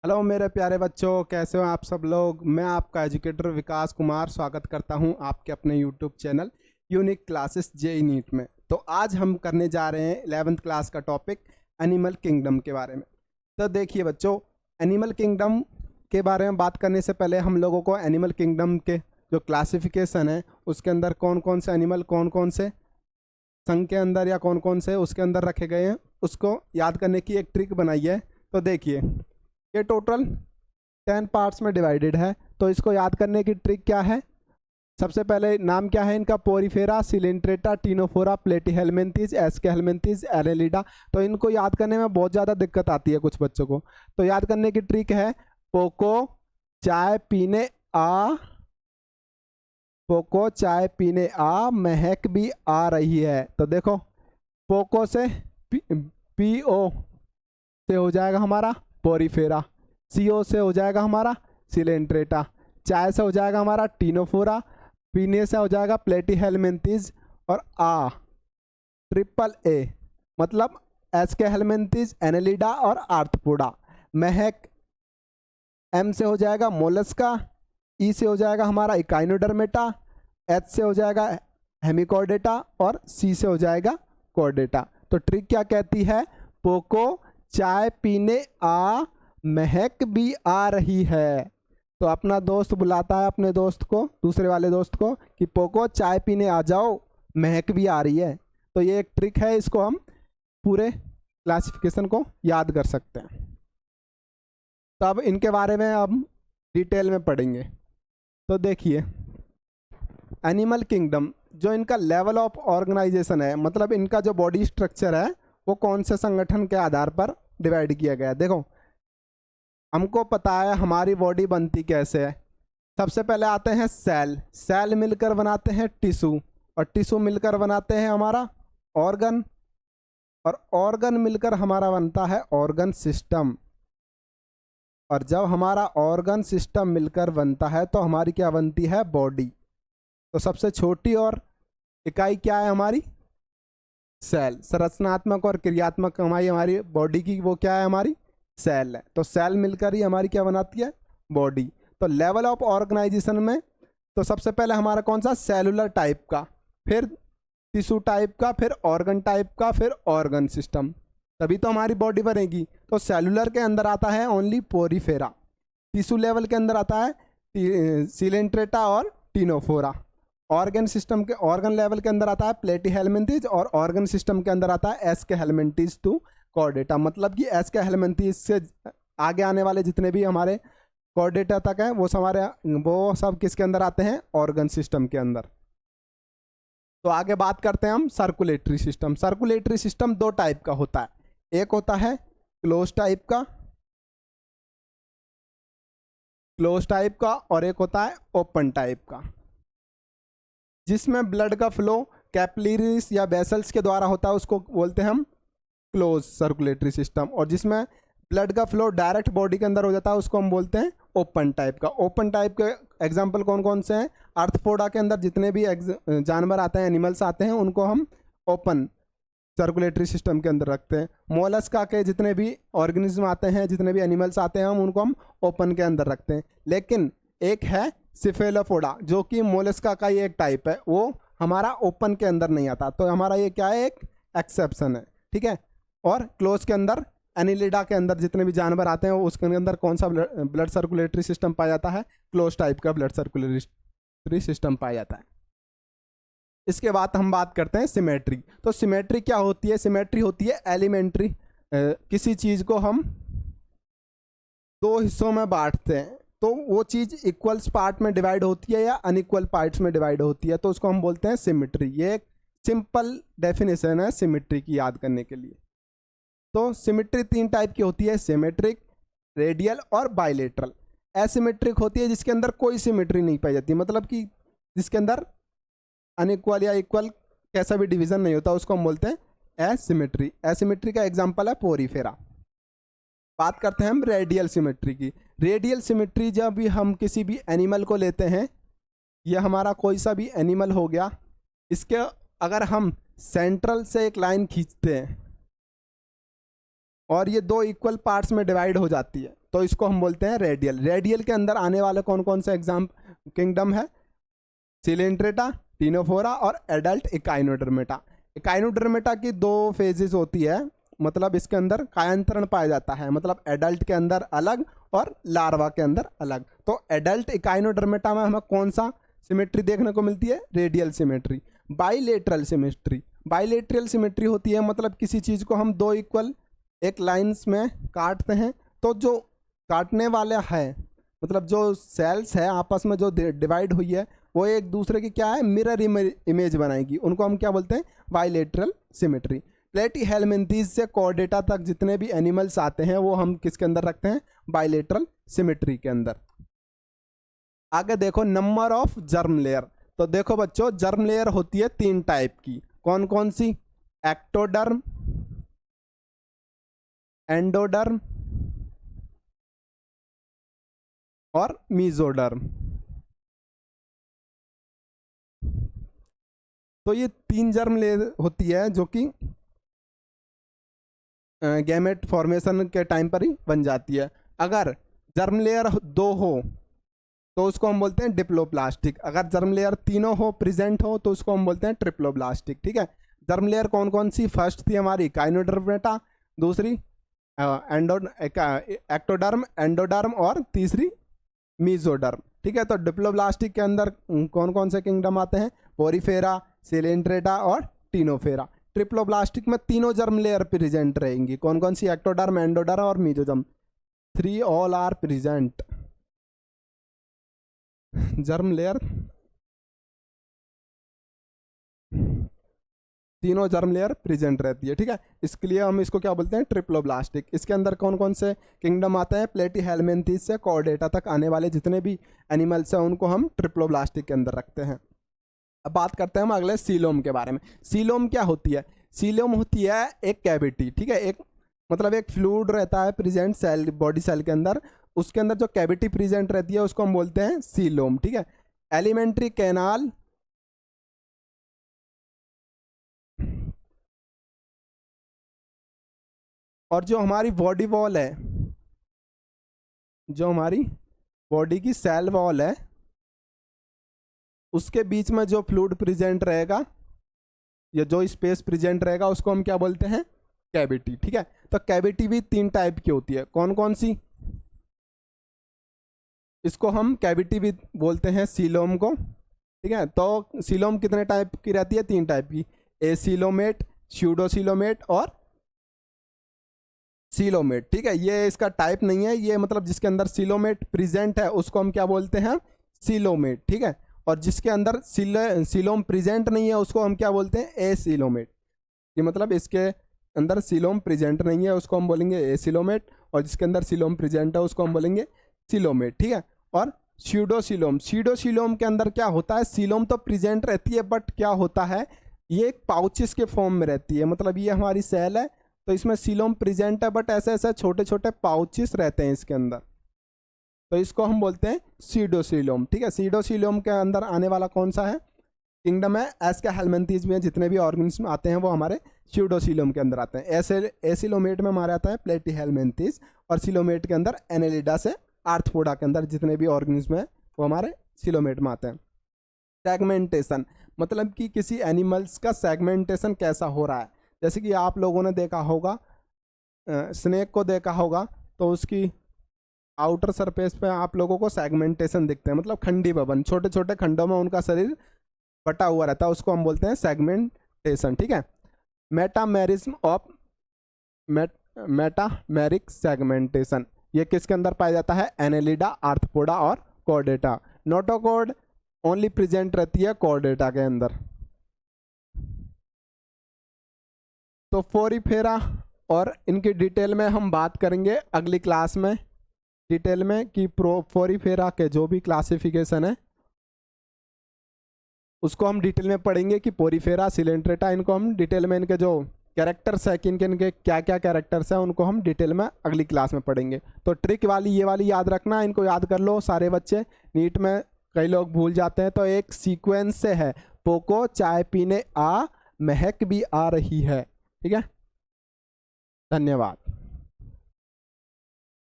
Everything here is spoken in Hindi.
हेलो मेरे प्यारे बच्चों, कैसे हो आप सब लोग। मैं आपका एजुकेटर विकास कुमार स्वागत करता हूं आपके अपने YouTube channel unique classes JEE NEET में। तो आज हम करने जा रहे हैं 11th क्लास का टॉपिक एनिमल किंगडम के बारे में। तो देखिए बच्चों, एनिमल किंगडम के बारे में बात करने से पहले हम लोगों को एनिमल किंगडम के जो क्लासिफिकेशन है उसके अंदर कौन कौन से एनिमल कौन कौन से संघ के अंदर या कौन कौन से उसके अंदर रखे गए हैं उसको याद करने की एक ट्रिक बनाई है। तो देखिए, ये टोटल 10 पार्ट्स में डिवाइडेड है। तो इसको याद करने की ट्रिक क्या है? सबसे पहले नाम क्या है इनका? Porifera, Coelenterata, Ctenophora, Platyhelminthes, Aschelminthes, Annelida. तो इनको याद करने में बहुत ज़्यादा दिक्कत आती है कुछ बच्चों को। तो याद करने की ट्रिक है पोको चाय पीने आ, पोको चाय पीने आ, महक भी आ रही है। तो देखो, पोको से पी ओ से हो जाएगा हमारा पोरीफेरा, सीओ से हो जाएगा हमारा सिलेंट्रेटा, चाय से हो जाएगा हमारा टीनोफोरा, पीने से हो जाएगा प्लेटीहेलमिन्थीज, और आ ट्रिपल ए मतलब एस्केहेलमिन्थीज, एनेलिडा और आर्थ्रोपोडा। महक एम से हो जाएगा मोलस्का, ई से हो जाएगा हमारा इकाइनोडर्मेटा, एच से हो जाएगा हेमिकॉर्डेटा और सी से हो जाएगा कॉर्डेटा। तो ट्रिक क्या कहती है? पोको चाय पीने आ, महक भी आ रही है। तो अपना दोस्त बुलाता है अपने दोस्त को, दूसरे वाले दोस्त को, कि पोको चाय पीने आ जाओ, महक भी आ रही है। तो ये एक ट्रिक है, इसको हम पूरे क्लासिफिकेशन को याद कर सकते हैं। तो अब इनके बारे में हम डिटेल में पढ़ेंगे। तो देखिए, एनिमल किंगडम जो इनका लेवल ऑफ ऑर्गेनाइजेशन है, मतलब इनका जो बॉडी स्ट्रक्चर है वो कौन से संगठन के आधार पर डिवाइड किया गया है। देखो, हमको पता है हमारी बॉडी बनती कैसे है। सबसे पहले आते हैं सेल, सेल मिलकर बनाते हैं टिश्यू, और टिश्यू मिलकर बनाते हैं हमारा ऑर्गन, और ऑर्गन मिलकर हमारा बनता है ऑर्गन सिस्टम। और जब हमारा ऑर्गन सिस्टम मिलकर बनता है तो हमारी क्या बनती है? बॉडी। तो सबसे छोटी और इकाई क्या है हमारी? सेल। संरचनात्मक और क्रियात्मक हमारी बॉडी की वो क्या है? हमारी सेल है। तो सेल मिलकर ही हमारी क्या बनाती है? बॉडी। तो लेवल ऑफ ऑर्गेनाइजेशन में तो सबसे पहले हमारा कौन सा? सेलुलर टाइप का, फिर टिश्यू टाइप का, फिर ऑर्गन टाइप का, फिर ऑर्गन सिस्टम, तभी तो हमारी बॉडी बनेगी। तो सेलुलर के अंदर आता है ओनली पोरीफेरा, टिश्यू लेवल के अंदर आता है सिलेंट्रेटा और टीनोफोरा, ऑर्गन सिस्टम के ऑर्गन लेवल के अंदर आता है प्लेटीहेलमिन्थीज, और ऑर्गन सिस्टम के अंदर आता है एस्केहेलमिन्थीज टू कॉर्डेटा। मतलब कि एस्केहेलमिन्थीज से आगे आने वाले जितने भी हमारे कॉर्डेटा तक हैं वो सब किसके अंदर आते हैं? ऑर्गन सिस्टम के अंदर। तो आगे बात करते हैं हम सर्कुलेटरी सिस्टम। सर्कुलेटरी सिस्टम दो टाइप का होता है, एक होता है क्लोज टाइप का और एक होता है ओपन टाइप का, जिसमें ब्लड का फ्लो कैपिलरीज या वेसल्स के द्वारा होता है, उसको बोलते हैं हम क्लोज सर्कुलेटरी सिस्टम। और जिसमें ब्लड का फ्लो डायरेक्ट बॉडी के अंदर हो जाता है उसको हम बोलते हैं ओपन टाइप का। ओपन टाइप के एग्जांपल कौन कौन से हैं? आर्थ्रोपोडा के अंदर जितने भी जानवर आते हैं, एनिमल्स आते हैं, उनको हम ओपन सर्कुलेटरी सिस्टम के अंदर रखते हैं। मोलस्का के जितने भी ऑर्गेनिज्म आते हैं, जितने भी एनिमल्स आते हैं, हम उनको हम ओपन के अंदर रखते हैं। लेकिन एक है सिफेलोपोडा, जो कि मोलस्का का ही एक टाइप है, वो हमारा ओपन के अंदर नहीं आता। तो हमारा ये क्या है? एक एक्सेप्शन है, ठीक है। और क्लोज के अंदर एनिलिडा के अंदर जितने भी जानवर आते हैं उसके अंदर कौन सा ब्लड सर्कुलेटरी सिस्टम पाया जाता है? क्लोज टाइप का ब्लड सर्कुलेटरी सिस्टम पाया जाता है। इसके बाद हम बात करते हैं सिमेट्री। तो सिमेट्री क्या होती है? सिमेट्री होती है एलिमेंट्री, किसी चीज को हम दो हिस्सों में बांटते हैं तो वो चीज इक्वल्स पार्ट में डिवाइड होती है या अनइक्वल पार्ट्स में डिवाइड होती है, तो उसको हम बोलते हैं सिमेट्री। ये एक सिंपल डेफिनेशन है सिमेट्री की याद करने के लिए। तो सिमेट्री तीन टाइप की होती है, सिमेट्रिक, रेडियल और बाइलेटरल। एसिमेट्रिक होती है जिसके अंदर कोई सिमेट्री नहीं पाई जाती, मतलब कि जिसके अंदर अनइक्वल या इक्वल कैसा भी डिवीजन नहीं होता, उसको हम बोलते हैं एसिमेट्री। एसिमेट्री का एग्जांपल है पोरीफेरा। बात करते हैं हम रेडियल सिमेट्री की। रेडियल सिमेट्री जब भी हम किसी भी एनिमल को लेते हैं, यह हमारा कोई सा भी एनिमल हो गया, इसके अगर हम सेंट्रल से एक लाइन खींचते हैं और ये दो इक्वल पार्ट्स में डिवाइड हो जाती है, तो इसको हम बोलते हैं रेडियल। रेडियल के अंदर आने वाले कौन कौन से एग्जाम किंगडम है? सिलेंट्रेटा, टीनोफोरा और एडल्ट इकाइनोडर्मेटा। इकाइनोडर्मेटा की 2 फेजेस होती है, मतलब इसके अंदर कायांतरण पाया जाता है, मतलब एडल्ट के अंदर अलग और लार्वा के अंदर अलग। तो एडल्ट इकाइनोडर्मेटा में हमें कौन सा सिमेट्री देखने को मिलती है? Radial symmetry. Bilateral symmetry, bilateral symmetry होती है मतलब किसी चीज़ को हम 2 इक्वल एक लाइंस में काटते हैं, तो जो काटने वाला है मतलब जो सेल्स है आपस में जो डिवाइड हुई है वो एक दूसरे की क्या है? मिरर इमेज बनाएगी, उनको हम क्या बोलते हैं? Bilateral symmetry. प्लेटीहेलमिन्थीज से कॉर्डेटा तक जितने भी एनिमल्स आते हैं वो हम किसके अंदर रखते हैं? बाइलेटरल सिमेट्री के अंदर। आगे देखो नंबर ऑफ जर्म लेयर। तो देखो बच्चों, जर्म लेयर होती है 3 टाइप की। कौन कौन सी? एक्टोडर्म, एंडोडर्म और मीजोडर्म। तो ये 3 जर्म लेयर होती है जो कि गैमेट फॉर्मेशन के टाइम पर ही बन जाती है। अगर जर्म लेयर 2 हो तो उसको हम बोलते हैं डिप्लोप्लास्टिक। अगर जर्म लेयर तीनों हो प्रेजेंट हो तो उसको हम बोलते हैं ट्रिप्लोप्लास्टिक। ठीक है। जर्म लेयर कौन कौन सी? फर्स्ट थी हमारी काइनोडर्मेटा, दूसरी एक्टोडर्म, एंडोडर्म और तीसरी मीजोडर्म। ठीक है। तो डिप्लोप्लास्टिक के अंदर कौन कौन से किंगडम आते हैं? पोरीफेरा, सिलेंट्रेटा और टीनोफेरा। ट्रिप्लोप्लास्टिक में तीनों जर्म लेयर प्रेजेंट रहेंगी। कौन कौन सी? एक्टोडर्म, एंडोडर्म और mesoderm. 3 all are present. Germ layer तीनों जर्म लेयर प्रेजेंट रहती है। ठीक है। इसके लिए हम इसको क्या बोलते हैं? ट्रिप्लोब्लास्टिक। इसके अंदर कौन कौन से किंगडम आते हैं? प्लेटीहेलमिन्थीज से कॉर्डेटा तक आने वाले जितने भी एनिमल्स हैं उनको हम ट्रिप्लोब्लास्टिक के अंदर रखते हैं। अब बात करते हैं हम अगले सीलोम के बारे में। सीलोम क्या होती है? सीलोम होती है एक कैविटी। ठीक है। एक मतलब एक फ्लूइड रहता है प्रेजेंट सेल, बॉडी सेल के अंदर, उसके अंदर जो कैविटी प्रेजेंट रहती है उसको हम बोलते हैं सीलोम। ठीक है। एलिमेंट्री कैनाल और जो हमारी बॉडी वॉल है, जो हमारी बॉडी की सेल वॉल है, उसके बीच में जो फ्लूइड प्रेजेंट रहेगा या जो स्पेस प्रेजेंट रहेगा उसको हम क्या बोलते हैं? कैविटी। ठीक है। तो कैविटी भी 3 टाइप की होती है। कौन कौन सी? इसको हम कैविटी भी बोलते हैं सीलोम को। ठीक है। तो सीलोम कितने टाइप की रहती है? 3 टाइप की। एसीलोमेट, स्यूडोसीलोमेट और सीलोमेट। ठीक है। ये इसका टाइप नहीं है, ये मतलब जिसके अंदर सीलोमेट प्रेजेंट है उसको हम क्या बोलते हैं? सीलोमेट। ठीक है। और जिसके अंदर सीलोम प्रेजेंट नहीं है उसको हम क्या बोलते हैं? एसीलोमेट। ये मतलब इसके अंदर सीलोम प्रेजेंट नहीं है उसको हम बोलेंगे एसीलोमेट, और जिसके अंदर सीलोम प्रेजेंट है उसको हम बोलेंगे सीलोमेट। ठीक है। और स्यूडोसीलोम, स्यूडोसीलोम के अंदर क्या होता है? सीलोम तो प्रेजेंट रहती है बट क्या होता है, ये एक पाउचेस के फॉर्म में रहती है। मतलब ये हमारी सेल है तो इसमें सीलोम प्रेजेंट है बट ऐसे ऐसे छोटे छोटे पाउचेस रहते हैं इसके अंदर, तो इसको हम बोलते हैं सीडोसीलोम। ठीक है। सीडोसीलोम के अंदर आने वाला कौन सा है किंगडम है? एस्केहेलमिन्थीज में जितने भी ऑर्गेनिज्म आते हैं वो हमारे स्यूडोसीलोम के अंदर आते हैं। ऐसे एसिलोमेट में हमारे आता है प्लेटीहेलमिन्थीज, और सिलोमेट के अंदर एनेलिडा से आर्थ्रोपोडा के अंदर जितने भी ऑर्गेनिज्म है वो हमारे सिलोमेट में आते हैं। सेगमेंटेशन मतलब कि किसी एनिमल्स का सेगमेंटेशन कैसा हो रहा है। जैसे कि आप लोगों ने देखा होगा, स्नेक को देखा होगा तो उसकी आउटर सरफेस पे आप लोगों को सेगमेंटेशन दिखते हैं, मतलब खंडी भवन, छोटे छोटे खंडों में उनका शरीर बटा हुआ रहता है, उसको हम बोलते हैं सेगमेंटेशन। ठीक है। मेटामेरिज्म ऑफ मेटामेरिक सेगमेंटेशन, ये किसके अंदर पाया जाता है? एनेलिडा, आर्थ्रोपोडा और कॉर्डेटा। नोटोकॉर्ड ओनली प्रेजेंट रहती है कॉर्डेटा के अंदर। तो पोरीफेरा और इनकी डिटेल में हम बात करेंगे अगली क्लास में डिटेल में कि पोरीफेरा के जो भी क्लासिफिकेशन है उसको हम डिटेल में पढ़ेंगे कि पोरीफेरा, सिलेंट्रेटा, इनको हम डिटेल में इनके जो कैरेक्टर्स है, किन किन के क्या क्या कैरेक्टर्स हैं उनको हम डिटेल में अगली क्लास में पढ़ेंगे। तो ट्रिक वाली ये वाली याद रखना, इनको याद कर लो सारे बच्चे। नीट में कई लोग भूल जाते हैं। तो एक सीक्वेंस से है, पोको चाय पीने आ, महक भी आ रही है। ठीक है। धन्यवाद।